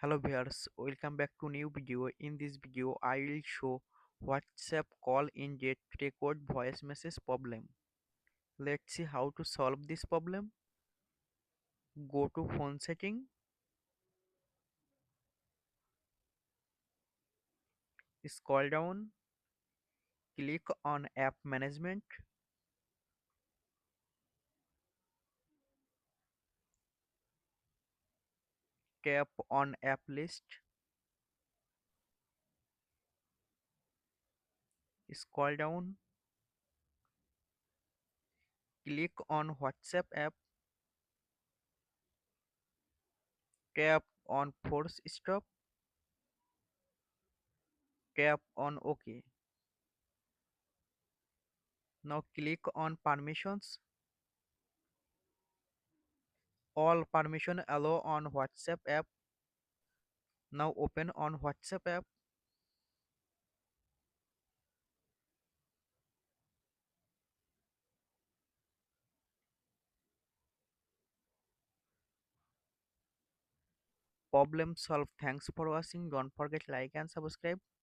Hello viewers, welcome back to new video. In this video, I will show WhatsApp call in jet record voice message problem. Let's see how to solve this problem. Go to phone setting, scroll down, click on app management, tap on app list, scroll down, click on WhatsApp app, tap on force stop, tap on OK. Now click on permissions. All permission allow on WhatsApp app. Now open on WhatsApp app. Problem solved. Thanks for watching. Don't forget like and subscribe.